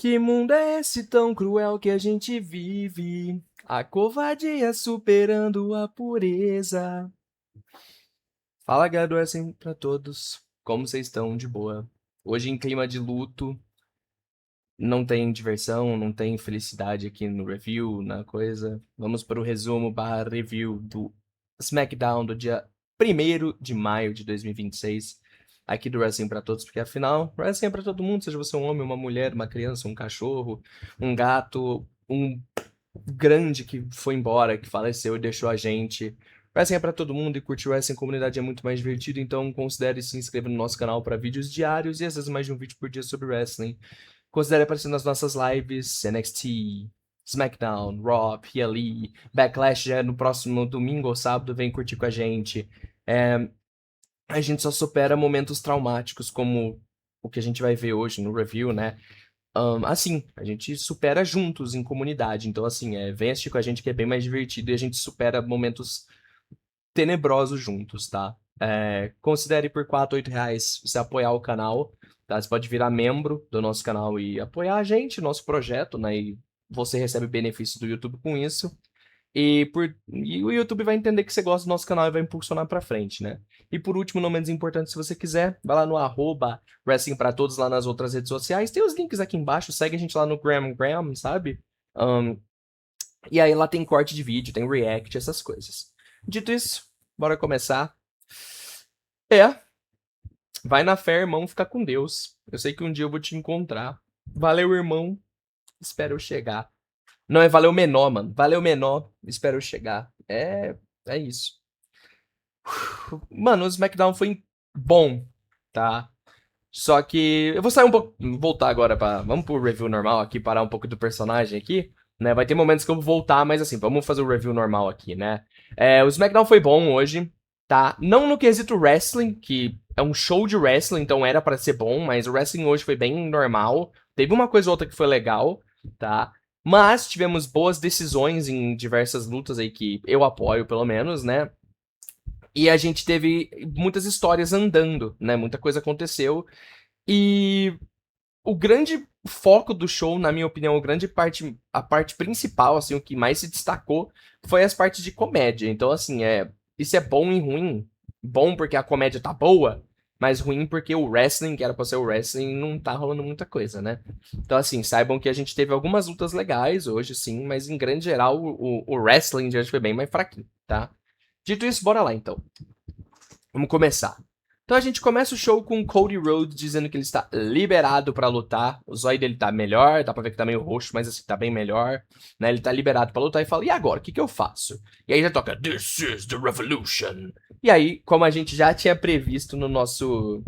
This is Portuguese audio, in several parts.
Que mundo é esse tão cruel que a gente vive? A covardia superando a pureza. Fala, galera, assim pra todos. Como vocês estão? De boa. Hoje, em clima de luto, não tem diversão, não tem felicidade aqui no review, na coisa. Vamos para o resumo barra review do SmackDown do dia 1º de maio de 2026. Aqui do Wrestling pra Todos, porque afinal, Wrestling é pra todo mundo, seja você um homem, uma mulher, uma criança, um cachorro, um gato, um grande que foi embora, que faleceu e deixou a gente. Wrestling é pra todo mundo e curtir Wrestling em comunidade é muito mais divertido, então considere se inscrever no nosso canal para vídeos diários e às vezes mais de um vídeo por dia sobre Wrestling. Considere aparecer nas nossas lives, NXT, SmackDown, Raw, PLE, Backlash já é no próximo domingo ou sábado, vem curtir com a gente. A gente só supera momentos traumáticos como o que a gente vai ver hoje no review, né? Assim, a gente supera juntos em comunidade. Então, assim, vem assistir com a gente que é bem mais divertido e a gente supera momentos tenebrosos juntos, tá? Considere por R$ 4, R$ 8 você apoiar o canal, tá? Você pode virar membro do nosso canal e apoiar a gente, nosso projeto, né? E você recebe benefício do YouTube com isso. E o YouTube vai entender que você gosta do nosso canal e vai impulsionar pra frente, né? E por último, não menos importante, se você quiser, vai lá no Wrestling pra Todos lá nas outras redes sociais. Tem os links aqui embaixo, segue a gente lá no Graham, sabe? E aí lá tem corte de vídeo, tem react, essas coisas. Dito isso, bora começar. Vai na fé, irmão, fica com Deus. Eu sei que um dia eu vou te encontrar. Valeu, irmão. Espero eu chegar. Não, é valeu menor, mano. Valeu menor. Espero eu chegar. É isso. Mano, o SmackDown foi bom, tá? Só que eu vou sair um pouco, voltar agora para, vamos pro review normal aqui, parar um pouco do personagem aqui, né? Vai ter momentos que eu vou voltar, mas assim, vamos fazer o review normal aqui, né? O SmackDown foi bom hoje, tá? Não no quesito wrestling, que é um show de wrestling, então era para ser bom, mas o wrestling hoje foi bem normal. Teve uma coisa ou outra que foi legal, tá? Mas tivemos boas decisões em diversas lutas aí que eu apoio, pelo menos, né? E a gente teve muitas histórias andando, né? Muita coisa aconteceu. E o grande foco do show, na minha opinião, a parte principal, assim, o que mais se destacou foi as partes de comédia. Então, assim, isso é bom e ruim. Bom porque a comédia tá boa, mas ruim porque o wrestling, que era pra ser o wrestling, não tá rolando muita coisa, né? Então, assim, saibam que a gente teve algumas lutas legais hoje, sim, mas em grande geral, o wrestling de hoje foi bem mais fraquinho, tá? Dito isso, bora lá, então. Vamos começar. Então a gente começa o show com o Cody Rhodes dizendo que ele está liberado pra lutar. O zóio dele tá melhor, dá pra ver que tá meio roxo, mas assim, tá bem melhor. Né? Ele tá liberado pra lutar e fala, e agora, o que que eu faço? E aí já toca, This is the Revolution. E aí, como a gente já tinha previsto no nosso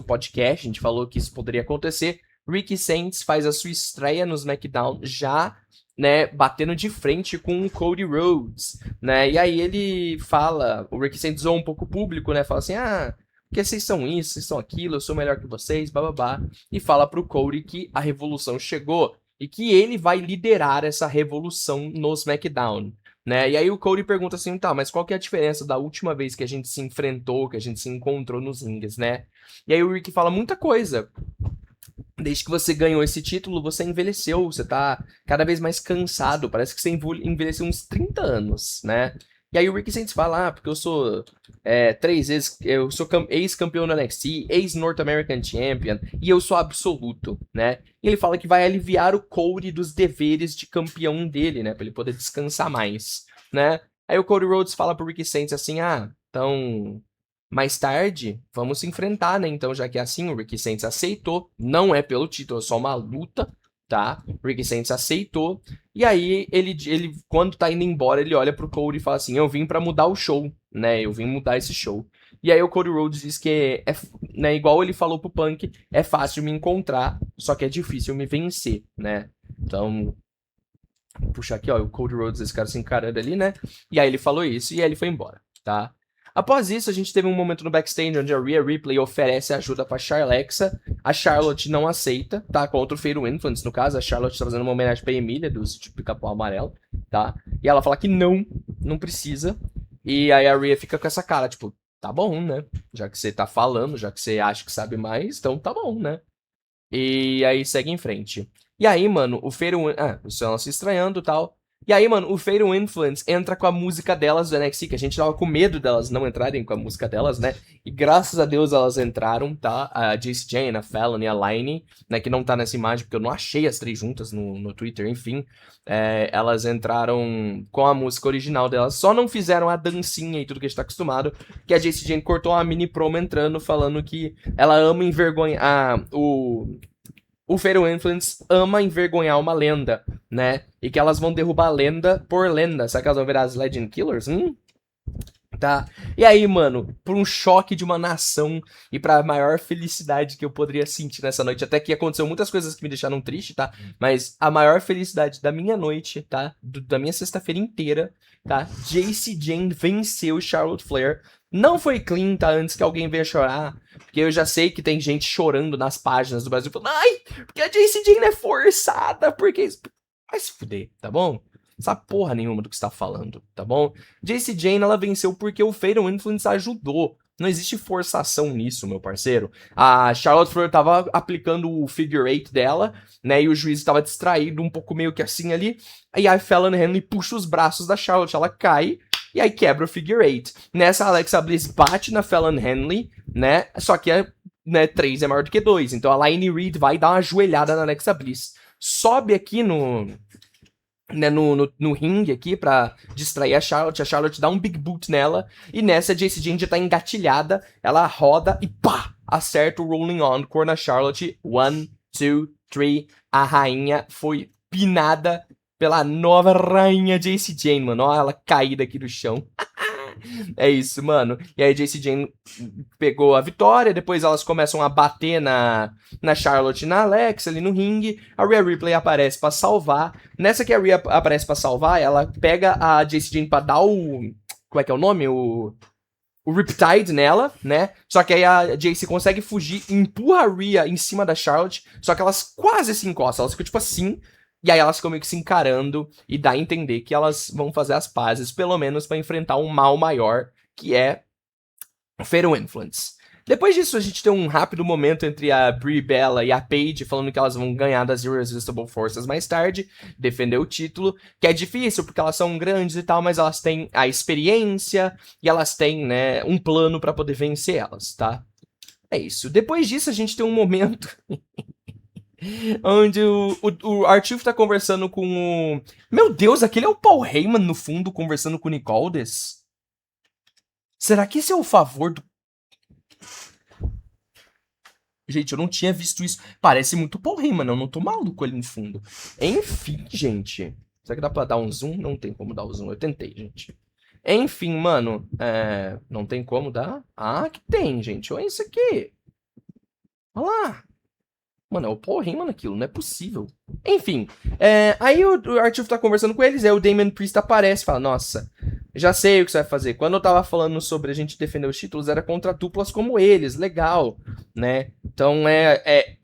podcast, a gente falou que isso poderia acontecer, Ricky Saints faz a sua estreia no SmackDown já, né, batendo de frente com o Cody Rhodes, né? E aí ele fala, o Ricky Saints zoa um pouco o público, né? Fala assim, porque vocês são isso, vocês são aquilo, eu sou melhor que vocês, bababá. E fala pro Cody que a revolução chegou e que ele vai liderar essa revolução no SmackDown. Né? E aí o Cody pergunta assim, tá, mas qual que é a diferença da última vez que a gente se enfrentou, que a gente se encontrou nos rings, né? E aí o Rick fala muita coisa. Desde que você ganhou esse título, você envelheceu, você tá cada vez mais cansado, parece que você envelheceu uns 30 anos, né? E aí o Ricky Saints fala, porque eu sou 3 vezes, eu sou ex-campeão da NXT, ex-North American Champion, e eu sou absoluto, né? E ele fala que vai aliviar o Cody dos deveres de campeão dele, né? Pra ele poder descansar mais, né? Aí o Cody Rhodes fala pro Ricky Saints assim, então mais tarde, vamos se enfrentar, né? Então, já que é assim, o Ricky Saints aceitou. Não é pelo título, é só uma luta, tá? O Ricky Saints aceitou. E aí, ele quando tá indo embora, ele olha pro Cody e fala assim: Eu vim pra mudar o show, né? Eu vim mudar esse show. E aí, o Cody Rhodes diz que né, igual ele falou pro Punk, é fácil me encontrar, só que é difícil me vencer, né? Então, vou puxar aqui, ó, o Cody Rhodes, esse cara se encarando ali, né? E aí ele falou isso e aí ele foi embora, tá? Após isso, a gente teve um momento no backstage onde a Rhea Ripley oferece ajuda pra Charlexa. A Charlotte não aceita, tá? Contra o Fatal Influence, no caso. A Charlotte tá fazendo uma homenagem pra Emília, do tipo Pica-Pau Amarelo, tá? E ela fala que não precisa. E aí a Rhea fica com essa cara, tipo, tá bom, né? Já que você tá falando, já que você acha que sabe mais, então tá bom, né? E aí segue em frente. E aí, mano, o Fatal... isso ela se estranhando e tal. E aí, mano, o Fatal Influence entra com a música delas do NXT, que a gente tava com medo delas não entrarem com a música delas, né? E graças a Deus elas entraram, tá? A Jacy Jane, a Fallon e a Line, né? Que não tá nessa imagem, porque eu não achei as três juntas no Twitter, enfim. Elas entraram com a música original delas, só não fizeram a dancinha e tudo que a gente tá acostumado, que a Jacy Jane cortou uma mini promo entrando, falando que ela ama envergonhar o Fatal Influence ama envergonhar uma lenda, né? E que elas vão derrubar a lenda por lenda. Será que elas vão virar as Legend Killers? Tá. E aí, mano, por um choque de uma nação e pra maior felicidade que eu poderia sentir nessa noite, até que aconteceu muitas coisas que me deixaram triste, tá? Mas a maior felicidade da minha noite, tá? Da minha sexta-feira inteira, tá? Jacy Jane venceu Charlotte Flair. Não foi clean, tá? Antes que alguém venha chorar. Porque eu já sei que tem gente chorando nas páginas do Brasil falando, ai, porque a Jacy Jane é forçada, porque... Vai se fuder, tá bom? Sabe porra nenhuma do que você tá falando, tá bom? Jacy Jane, ela venceu porque o Fatal Influence ajudou. Não existe forçação nisso, meu parceiro. A Charlotte Flair tava aplicando o figure eight dela, né? E o juiz tava distraído, um pouco meio que assim ali. Aí a Fallon Henley puxa os braços da Charlotte, ela cai e aí quebra o figure eight. Nessa, a Alexa Bliss bate na Fallon Henley, né? Só que 3 é maior do que 2. Então a Lainey Reed vai dar uma joelhada na Alexa Bliss. Sobe aqui no ringue aqui pra distrair a Charlotte dá um big boot nela, e nessa a Jacy Jane já tá engatilhada, ela roda e pá, acerta o Rolling Encore na Charlotte, 1, 2, 3, a rainha foi pinada pela nova rainha Jacy Jane, mano, olha ela caída aqui do chão. É isso, mano. E aí a Jacy Jane pegou a vitória, depois elas começam a bater na Charlotte e na Alexa ali no ringue. A Rhea Ripley aparece pra salvar. Nessa que a Rhea aparece pra salvar, ela pega a Jacy Jane pra dar o... Como é que é o nome? O Riptide nela, né? Só que aí a Jacy consegue fugir, empurra a Rhea em cima da Charlotte, só que elas quase se encostam, elas ficam tipo assim... E aí elas ficam meio que se encarando e dá a entender que elas vão fazer as pazes, pelo menos pra enfrentar um mal maior, que é o Fatal Influence. Depois disso, a gente tem um rápido momento entre a Brie Bella e a Paige, falando que elas vão ganhar das Irresistible Forces mais tarde, defender o título, que é difícil, porque elas são grandes e tal, mas elas têm a experiência e elas têm, né, um plano pra poder vencer elas, tá? É isso. Depois disso, a gente tem um momento... onde o Arthur tá conversando com o... Meu Deus, aquele é o Paul Heyman no fundo conversando com o Nick Aldis? Será que esse é o favor do... Gente, eu não tinha visto isso. Parece muito Paul Heyman, eu não tô maluco ali no fundo. Enfim, gente. Será que dá pra dar um zoom? Não tem como dar o zoom, eu tentei, gente. Enfim, mano, não tem como dar? Ah, que tem, gente. Olha isso aqui. Olha lá. Mano, é o Paul Heyman aquilo, não é possível. Enfim, aí o Arthur tá conversando com eles, aí o Damian Priest aparece e fala, nossa, já sei o que você vai fazer. Quando eu tava falando sobre a gente defender os títulos, era contra duplas como eles, legal, né? Então,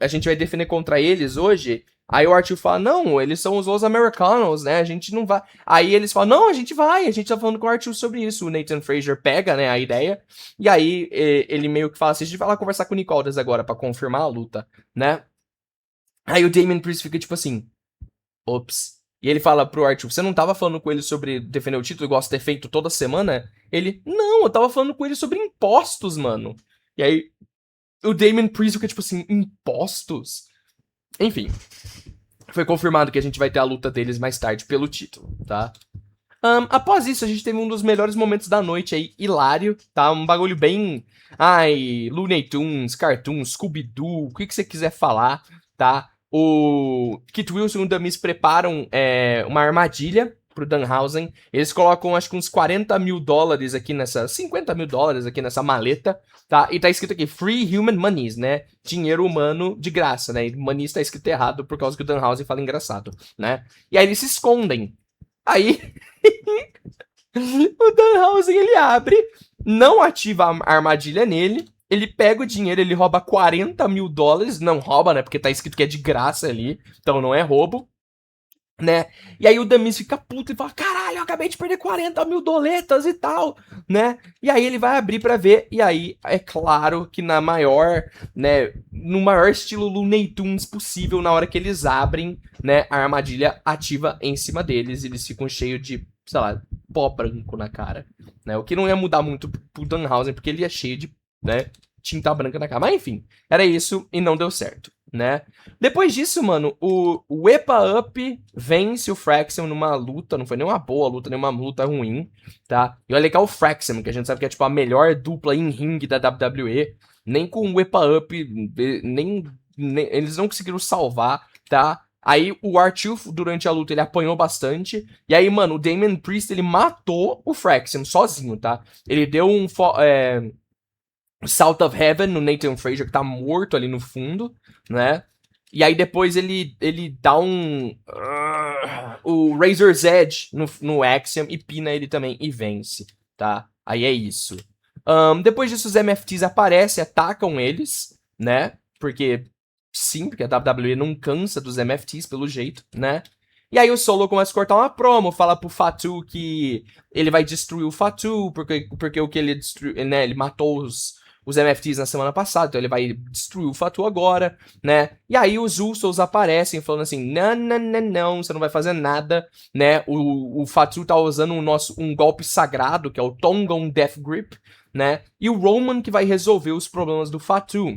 a gente vai defender contra eles hoje. Aí o Arthur fala, não, eles são os Americanos, né? A gente não vai... Aí eles falam, não, a gente tá falando com o Arthur sobre isso. O Nathan Frazier pega, né, a ideia. E aí ele meio que fala assim, a gente vai lá conversar com o Nick Aldis agora pra confirmar a luta, né? Aí o Damian Priest fica tipo assim, ops. E ele fala pro Arthur, você não tava falando com ele sobre defender o título igual você ter feito toda semana? Ele, não, eu tava falando com ele sobre impostos, mano. E aí o Damian Priest fica tipo assim, impostos? Enfim, foi confirmado que a gente vai ter a luta deles mais tarde pelo título, tá? Após isso, a gente teve um dos melhores momentos da noite aí, hilário, tá? Um bagulho bem... Ai, Looney Tunes, Cartoon, Scooby-Doo, o que você quiser falar, tá? O Kit Wilson e o Damis preparam uma armadilha pro Danhausen. Eles colocam, acho que uns $40 mil aqui nessa... $50 mil aqui nessa maleta, tá? E tá escrito aqui, Free Human Monies, né? Dinheiro humano de graça, né? E Monies tá escrito errado por causa que o Danhausen fala engraçado, né? E aí eles se escondem. Aí... o Danhausen, ele abre, não ativa a armadilha nele, ele pega o dinheiro, ele rouba $40 mil, não rouba, né, porque tá escrito que é de graça ali, então não é roubo. né? E aí o Damis fica puto e fala, caralho, eu acabei de perder 40 mil doletas e tal, né? E aí ele vai abrir pra ver, e aí é claro que na maior, né, no maior estilo Looney Tunes possível, na hora que eles abrem, né, a armadilha ativa em cima deles, eles ficam cheios de, sei lá, pó branco na cara, né? O que não ia mudar muito pro Danhausen, porque ele é cheio de, né, tinta branca na cara. Mas enfim, era isso e não deu certo, né? Depois disso, mano, o Epa Up vence o Fraxium numa luta, não foi nem uma boa luta, nem uma luta ruim, tá? E olha que é o Fraxium, que a gente sabe que é tipo a melhor dupla em ringue da WWE, nem com o Epa Up, nem eles não conseguiram salvar, tá? Aí o R-Truth, durante a luta, ele apanhou bastante. E aí, mano, o Damian Priest, ele matou o Fraxium sozinho, tá? Ele deu um South of Heaven no Nathan Frazier, que tá morto ali no fundo, né? E aí depois ele dá o Razor's Edge no Axiom e pina ele também e vence, tá? Aí é isso. Depois disso, os MFTs aparecem, atacam eles, né? Porque, sim, porque a WWE não cansa dos MFTs, pelo jeito, né? E aí o Solo começa a cortar uma promo, fala pro Fatu que ele vai destruir o Fatu, porque o que ele destruiu, né? Ele matou os MFTs na semana passada, então ele vai destruir o Fatu agora, né? E aí os Usos aparecem falando assim, não, você não vai fazer nada, né? O Fatu tá usando um golpe sagrado, que é o Tongon Death Grip, né? E o Roman que vai resolver os problemas do Fatu,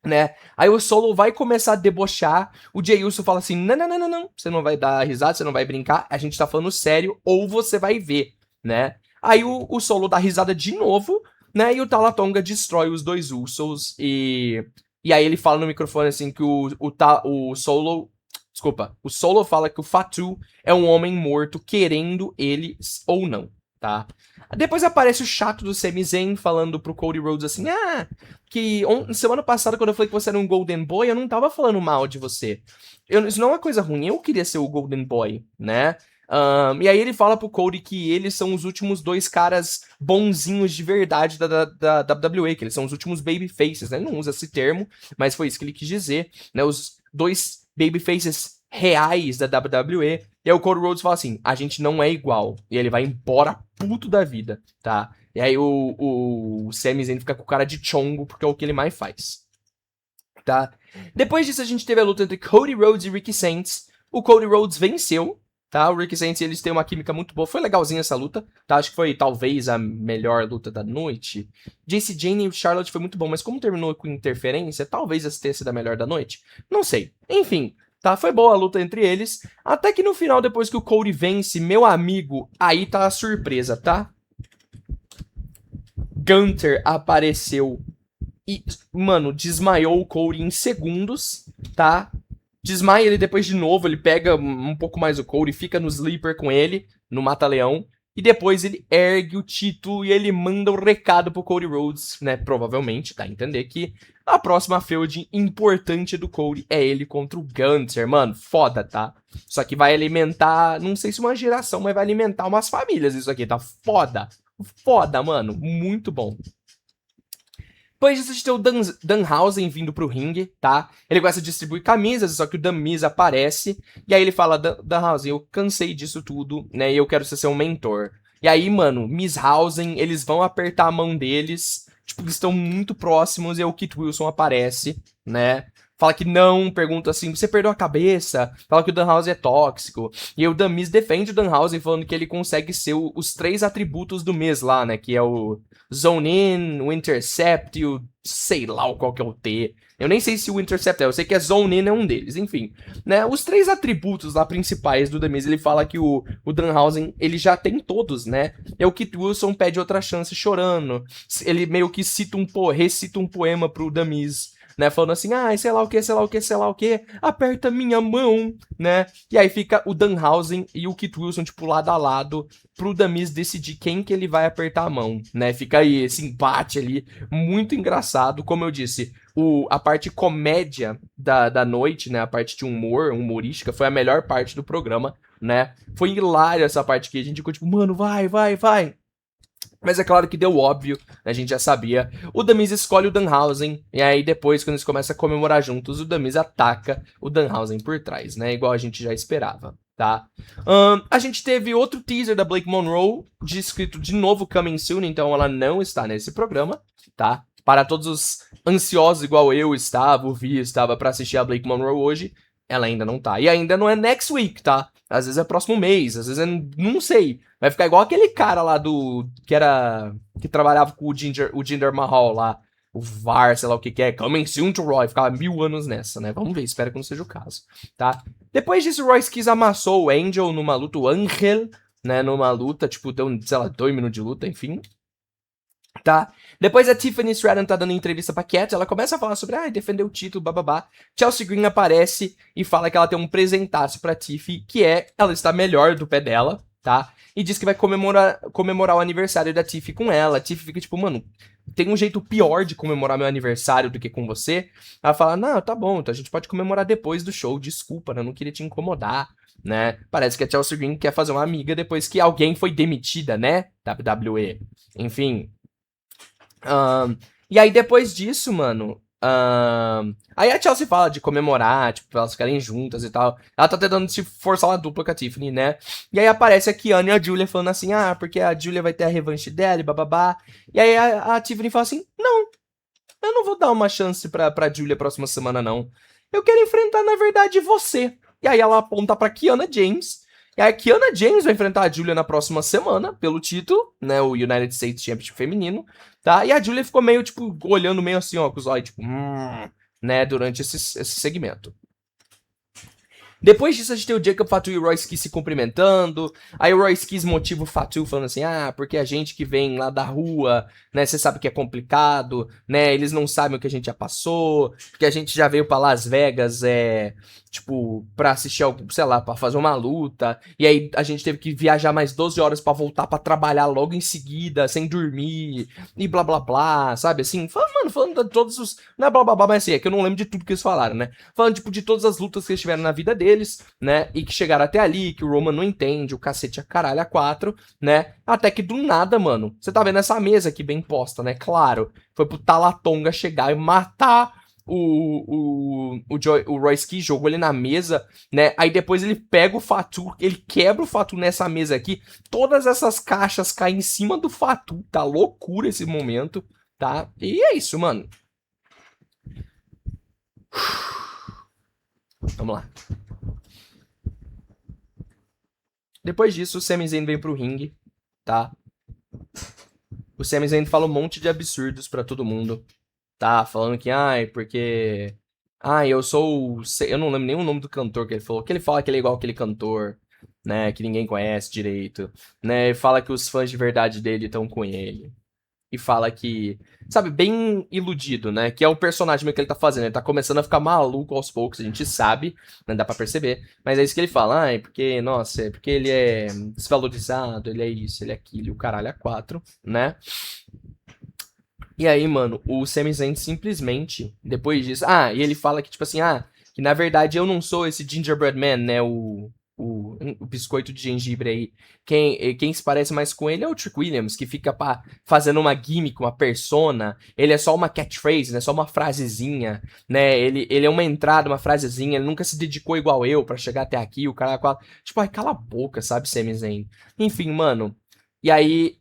né? Aí o Solo vai começar a debochar, o Jey Uso fala assim, não, você não vai dar risada, você não vai brincar, a gente tá falando sério, ou você vai ver, né? Aí o Solo dá risada de novo, né? E o Talatonga destrói os dois Usos e aí ele fala no microfone assim que o Solo... Desculpa, o Solo fala que o Fatu é um homem morto querendo ele ou não, tá? Depois aparece o chato do Sami Zayn falando pro Cody Rhodes assim, que semana passada quando eu falei que você era um Golden Boy, eu não tava falando mal de você. Isso não é uma coisa ruim, eu queria ser o Golden Boy, né? E aí ele fala pro Cody que eles são os últimos dois caras bonzinhos de verdade da WWE, que eles são os últimos babyfaces, né? Ele não usa esse termo, mas foi isso que ele quis dizer, né? Os dois babyfaces reais da WWE. E aí o Cody Rhodes fala assim, a gente não é igual. E ele vai embora puto da vida, tá? E aí o Sami Zayn fica com cara de chongo, porque é o que ele mais faz, tá? Depois disso a gente teve a luta entre Cody Rhodes e Ricky Sainz. O Cody Rhodes venceu, tá? O Ricky Sainz, eles têm uma química muito boa. Foi legalzinha essa luta, tá? Acho que foi talvez a melhor luta da noite. JC Jane e Charlotte foi muito bom, mas como terminou com interferência, talvez essa tenha sido a melhor da noite. Não sei. Enfim, tá? Foi boa a luta entre eles. Até que no final, depois que o Cody vence, meu amigo, aí tá a surpresa, tá? Gunther apareceu e, mano, desmaiou o Cody em segundos, tá? Desmaia ele depois de novo, ele pega um pouco mais o Cody, fica no sleeper com ele, no Mata-Leão. E depois ele ergue o título e ele manda o recado pro Cody Rhodes, né? Provavelmente, dá a entender que a próxima feud importante do Cody é ele contra o Gunther. Mano, foda, tá? Isso aqui vai alimentar, não sei se uma geração, mas vai alimentar umas famílias isso aqui, tá? Foda. Foda, mano. Muito bom. Depois disso, a gente tem o Danhausen vindo pro ringue, tá? Ele começa a distribuir camisas, só que o Dan Miz aparece. E aí ele fala, Danhausen, eu cansei disso tudo, né? E eu quero ser seu mentor. E aí, mano, Mizhausen, eles vão apertar a mão deles. Tipo, eles estão muito próximos e aí o Kit Wilson aparece, né? Fala que não, pergunta assim, você perdeu a cabeça? Fala que o Danhausen é tóxico. E aí o Dan Miz defende o Danhausen falando que ele consegue ser os 3 atributos do Miz lá, né? Que é o Zone In, o Intercept e o sei lá qual que é o T. Eu nem sei se o Intercept eu sei que é Zone In é um deles, enfim. Né, os 3 atributos lá principais do The Miz, ele fala que o Danhausen, ele já tem todos, né? É o Kit Wilson pede outra chance chorando. Ele meio que recita um poema pro The Miz, né, falando assim, sei lá o que, sei lá o que, sei lá o que, aperta minha mão, né, e aí fica o Danhausen e o Kit Wilson, tipo, lado a lado, pro The Miz decidir quem que ele vai apertar a mão, né, fica aí esse empate ali, muito engraçado, como eu disse, a parte comédia da noite, né, a parte de humorística, foi a melhor parte do programa, né, foi hilário essa parte que a gente ficou tipo, mano, vai, Mas é claro que deu óbvio, né, a gente já sabia. O The Miz escolhe o Danhausen, e aí depois, quando eles começam a comemorar juntos, o The Miz ataca o Danhausen por trás, né? Igual a gente já esperava, tá? A gente teve outro teaser da Blake Monroe, escrito de novo Coming Soon, então ela não está nesse programa, tá? Para todos os ansiosos, igual eu estava, o Vi estava para assistir a Blake Monroe hoje, ela ainda não tá. E ainda não é next week, tá? Às vezes é próximo mês, às vezes é... não sei. Vai ficar igual aquele cara lá do... que trabalhava com o Jinder Mahal lá. O VAR, sei lá o que é. Coming soon to Roy. Ficava 1000 anos nessa, né? Vamos ver, espero que não seja o caso, tá? Depois disso, o Royce Keys amassou o Angel numa luta, o Angel, né? Numa luta, tipo, deu, sei lá, 2 minutos de luta, enfim. Tá? Depois a Tiffany Stratton tá dando entrevista pra Cat, ela começa a falar sobre, defender o título, bababá. Chelsea Green aparece e fala que ela tem um presentaço pra Tiffy, que é, ela está melhor do pé dela, tá? E diz que vai comemorar o aniversário da Tiffy com ela. A Tiffy fica tipo, mano, tem um jeito pior de comemorar meu aniversário do que com você? Ela fala, não, tá bom, então a gente pode comemorar depois do show, desculpa, né? Eu não queria te incomodar, né? Parece que a Chelsea Green quer fazer uma amiga depois que alguém foi demitida, né? WWE. Enfim... e aí, depois disso, mano. Aí a Chelsea fala de comemorar, tipo, pra elas ficarem juntas e tal. Ela tá tentando se forçar uma dupla com a Tiffany, né? E aí aparece a Kiana e a Julia falando assim: porque a Julia vai ter a revanche dela e bababá. E aí a Tiffany fala assim: não, eu não vou dar uma chance pra Julia próxima semana, não. Eu quero enfrentar, na verdade, você. E aí ela aponta pra Kiana James. E aí a Kiana James vai enfrentar a Julia na próxima semana, pelo título, né? O United States Championship feminino, tá? E a Julia ficou meio, tipo, olhando meio assim, ó, com os olhos, tipo, né? Durante esse segmento. Depois disso, a gente tem o Jacob Fatu e o Royce Keys se cumprimentando. Aí o Royce Keys motiva o Fatu falando assim, porque a gente que vem lá da rua, né, você sabe que é complicado, né, eles não sabem o que a gente já passou, porque a gente já veio pra Las Vegas, tipo, pra assistir algo, sei lá, pra fazer uma luta, e aí a gente teve que viajar mais 12 horas pra voltar pra trabalhar logo em seguida, sem dormir, e blá blá blá, sabe, assim, falando de todos os, não é blá blá blá, mas assim, é que eu não lembro de tudo que eles falaram, né, falando, tipo, de todas as lutas que eles tiveram na vida deles, né, e que chegaram até ali, que o Roman não entende, o cacete a caralho a 4, né, até que do nada, mano, você tá vendo essa mesa aqui bem posta, né, claro, foi pro Talatonga chegar e matar o Royce Keys, jogou ele na mesa, né? Aí depois ele pega o Fatu, ele quebra o Fatu nessa mesa aqui. Todas essas caixas caem em cima do Fatu, tá loucura esse momento, tá? E é isso, mano. Vamos lá. Depois disso, o Sami Zayn vem pro ringue, tá? O Sami Zayn fala um monte de absurdos pra todo mundo, tá? Falando que, porque... eu sou... Eu não lembro nem o nome do cantor que ele falou. Que ele fala que ele é igual aquele cantor, né? Que ninguém conhece direito, né? E fala que os fãs de verdade dele estão com ele. E fala que... Sabe, bem iludido, né? Que é o personagem que ele tá fazendo. Ele tá começando a ficar maluco aos poucos, a gente sabe, né? Dá pra perceber. Mas é isso que ele fala. Porque, nossa, é porque ele é desvalorizado, ele é isso, ele é aquilo, e o caralho é 4, né? E aí, mano, o Sami Zayn simplesmente, depois disso... e ele fala que, tipo assim, que na verdade eu não sou esse gingerbread man, né? O biscoito de gengibre aí. Quem se parece mais com ele é o Trick Williams, que fica fazendo uma gimmick, uma persona. Ele é só uma catchphrase, né? Só uma frasezinha, né? Ele é uma entrada, uma frasezinha. Ele nunca se dedicou igual eu pra chegar até aqui. O cara... Tipo, cala a boca, sabe, Sami Zayn? Enfim, mano. E aí,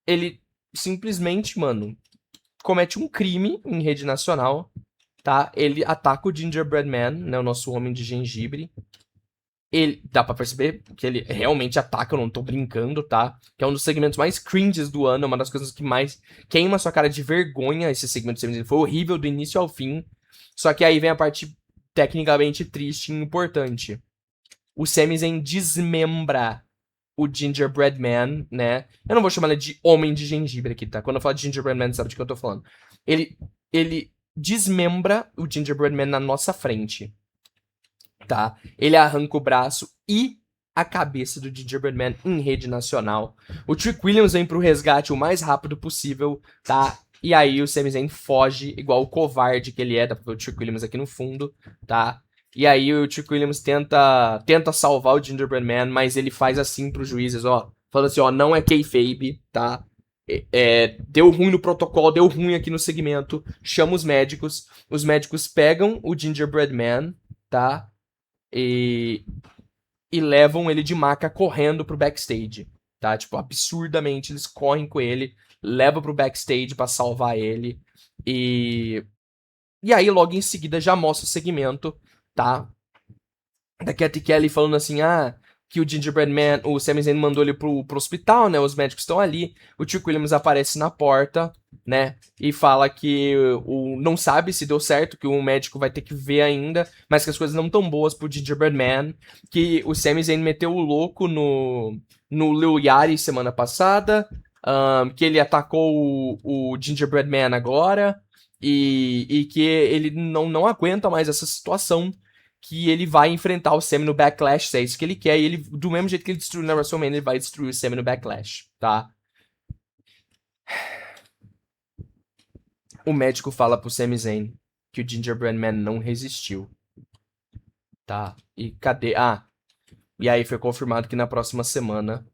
ele simplesmente, mano, comete um crime em rede nacional, tá? Ele ataca o Gingerbread Man, né? O nosso homem de gengibre. Ele, dá pra perceber que ele realmente ataca, eu não tô brincando, tá? Que é um dos segmentos mais cringes do ano, uma das coisas que mais queima sua cara de vergonha, esse segmento. Foi horrível do início ao fim. Só que aí vem a parte tecnicamente triste e importante. O Sami Zayn desmembra o Gingerbread Man, né? Eu não vou chamar ele de homem de gengibre aqui, tá? Quando eu falo de Gingerbread Man, sabe de que eu tô falando. Ele desmembra o Gingerbread Man na nossa frente, tá? Ele arranca o braço e a cabeça do Gingerbread Man em rede nacional. O Trick Williams vem pro resgate o mais rápido possível, tá? E aí o Sami Zayn foge, igual o covarde que ele é, dá pra ver o Trick Williams aqui no fundo, tá? E aí o Trick Williams tenta salvar o Gingerbread Man, mas ele faz assim pros juízes, ó, falando assim, ó, não é kayfabe, tá? Deu ruim no protocolo, deu ruim aqui no segmento, chama os médicos pegam o Gingerbread Man, tá? E levam ele de maca correndo pro backstage, tá? Tipo, absurdamente, eles correm com ele, levam pro backstage pra salvar ele, e aí logo em seguida já mostra o segmento, tá? Da Cathy Kelly falando assim, que o Gingerbread Man, o Sami Zayn mandou ele pro hospital, né? Os médicos estão ali. O Tio Williams aparece na porta, né? E fala que não sabe se deu certo, que o médico vai ter que ver ainda, mas que as coisas não tão boas pro Gingerbread Man. Que o Sami Zayn meteu o louco no Lil Yachty semana passada. Que ele atacou o Gingerbread Man agora. E que ele não aguenta mais essa situação, que ele vai enfrentar o Sami no Backlash, se é isso que ele quer, e ele, do mesmo jeito que ele destruiu na WrestleMania, ele vai destruir o Sami no Backlash, tá? O médico fala pro Sami Zayn que o Gingerbread Man não resistiu, tá? E cadê? E aí foi confirmado que na próxima semana,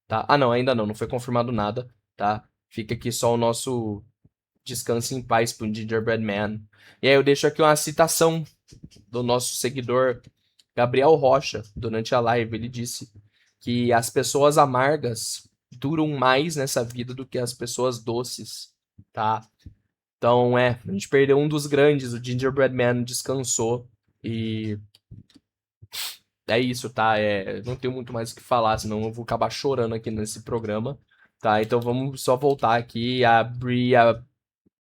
tá? Não, ainda não foi confirmado nada, tá? Fica aqui só o nosso descanso em paz pro Gingerbread Man. E aí eu deixo aqui uma citação do nosso seguidor Gabriel Rocha, durante a live. Ele disse que as pessoas amargas duram mais nessa vida do que as pessoas doces, tá? Então, a gente perdeu um dos grandes, o Gingerbread Man descansou, e é isso, tá? Não tenho muito mais o que falar, senão eu vou acabar chorando aqui nesse programa, tá? Então vamos só voltar aqui. A Brie e a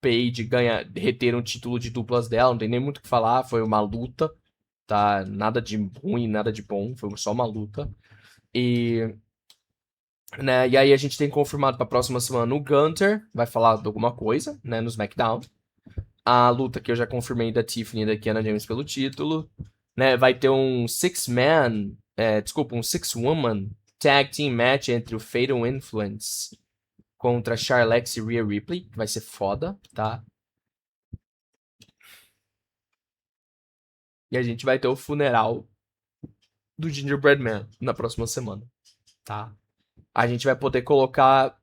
Paige reteram o título de duplas dela, não tem nem muito o que falar, foi uma luta, tá? Nada de ruim, nada de bom, foi só uma luta. E, né, e aí a gente tem confirmado pra próxima semana o Gunter vai falar de alguma coisa, né, no SmackDown. A luta que eu já confirmei da Tiffany e da Kiana James pelo título, né, vai ter um um six-woman tag team match entre o Fatal Influence contra Charlotte e Rhea Ripley, que vai ser foda, tá? E a gente vai ter o funeral do Gingerbread Man na próxima semana, tá? A gente vai poder colocar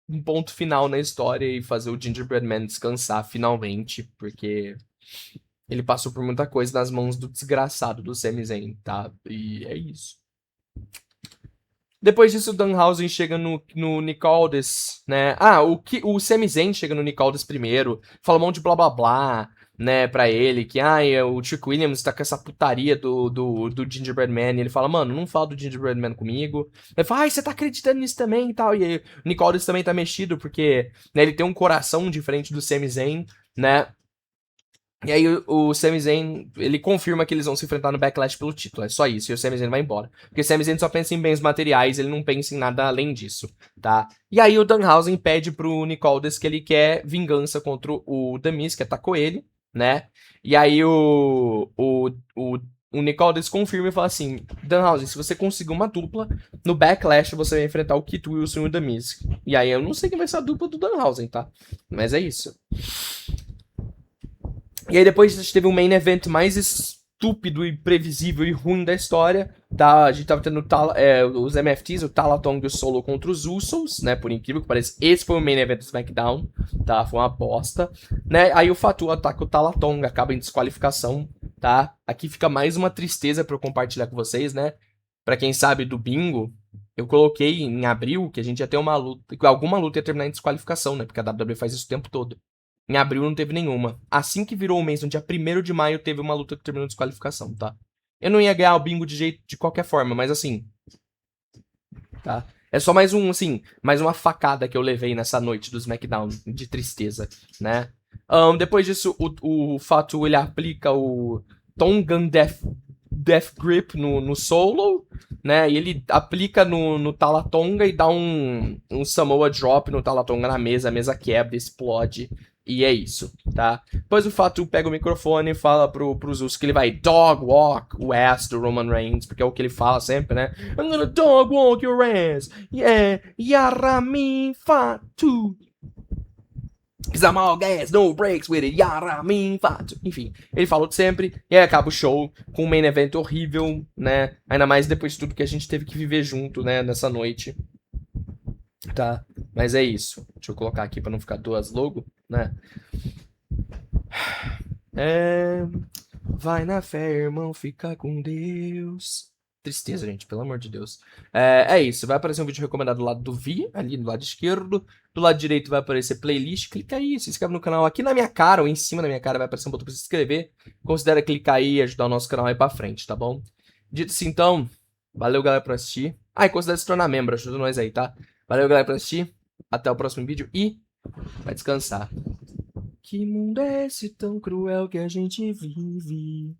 um ponto final na história e fazer o Gingerbread Man descansar finalmente, porque ele passou por muita coisa nas mãos do desgraçado do Sami Zayn, tá? E é isso. Depois disso, o Danhausen chega no Nick Aldis, né? O Sami Zayn chega no Nick Aldis primeiro, fala um monte de blá blá blá, né, pra ele, que o Chick Williams tá com essa putaria do Gingerbread Man, e ele fala, mano, não fala do Gingerbread Man comigo. Ele fala, você tá acreditando nisso também e tal, e aí o Nick Aldis também tá mexido, porque, né, ele tem um coração diferente do Sami Zayn, né, e aí o Sami Zayn, ele confirma que eles vão se enfrentar no Backlash pelo título, é só isso, e o Sami Zayn vai embora. Porque o Sami Zayn só pensa em bens materiais, ele não pensa em nada além disso, tá? E aí o Danhausen pede pro Nick Aldis que ele quer vingança contra o The Miz, que atacou ele, né? E aí o Nick Aldis confirma e fala assim, Danhausen, se você conseguir uma dupla, no Backlash você vai enfrentar o Kit Wilson e o The Miz. E aí eu não sei quem vai ser a dupla do Danhausen, tá? Mas é isso. E aí depois a gente teve um main event mais estúpido e previsível e ruim da história. Tá? A gente tava tendo os MFTs, o Talatong e o Solo contra os Usos, né? Por incrível que pareça, esse foi o main event do SmackDown, tá? Foi uma bosta, né? Aí o Fatu ataca o Talatong, acaba em desqualificação, tá? Aqui fica mais uma tristeza pra eu compartilhar com vocês, né? Pra quem sabe do bingo, eu coloquei em abril que a gente ia ter uma luta, que alguma luta ia terminar em desqualificação, né? Porque a WWE faz isso o tempo todo. Em abril não teve nenhuma. Assim que virou o mês, no dia 1º de maio, teve uma luta que terminou em desqualificação, tá? Eu não ia ganhar o bingo de qualquer forma, mas assim, tá? É só mais mais uma facada que eu levei nessa noite do SmackDown, de tristeza, né? Depois disso, o Fatu, ele aplica o Tongan Death Grip no Solo, né? E ele aplica no Talatonga e dá um Samoa Drop no Talatonga na mesa, a mesa quebra, explode. E é isso, tá? Depois o Fatu pega o microfone e fala pros Usos que ele vai dog walk o ass do Roman Reigns, porque é o que ele fala sempre, né? I'm gonna dog walk your ass, yeah, Yaramin Fatu. Cause I'm all gas, no breaks with it, yara, min, fato. Enfim, ele falou de sempre, e aí acaba o show com um main event horrível, né? Ainda mais depois de tudo que a gente teve que viver junto, né, nessa noite. Tá? Mas é isso. Deixa eu colocar aqui pra não ficar duas logo, né? Vai na fé, irmão, fica com Deus. Tristeza, gente, pelo amor de Deus. É isso, vai aparecer um vídeo recomendado do lado do V, ali do lado esquerdo. Do lado direito vai aparecer playlist. Clica aí, se inscreve no canal. Aqui na minha cara, ou em cima da minha cara, vai aparecer um botão pra se inscrever. Considera clicar aí e ajudar o nosso canal aí pra frente, tá bom? Dito assim, então, valeu, galera, por assistir. Ah, e considera se tornar membro, ajuda nós aí, tá? Valeu, galera, por assistir. Até o próximo vídeo e vai descansar. Que mundo é esse tão cruel que a gente vive?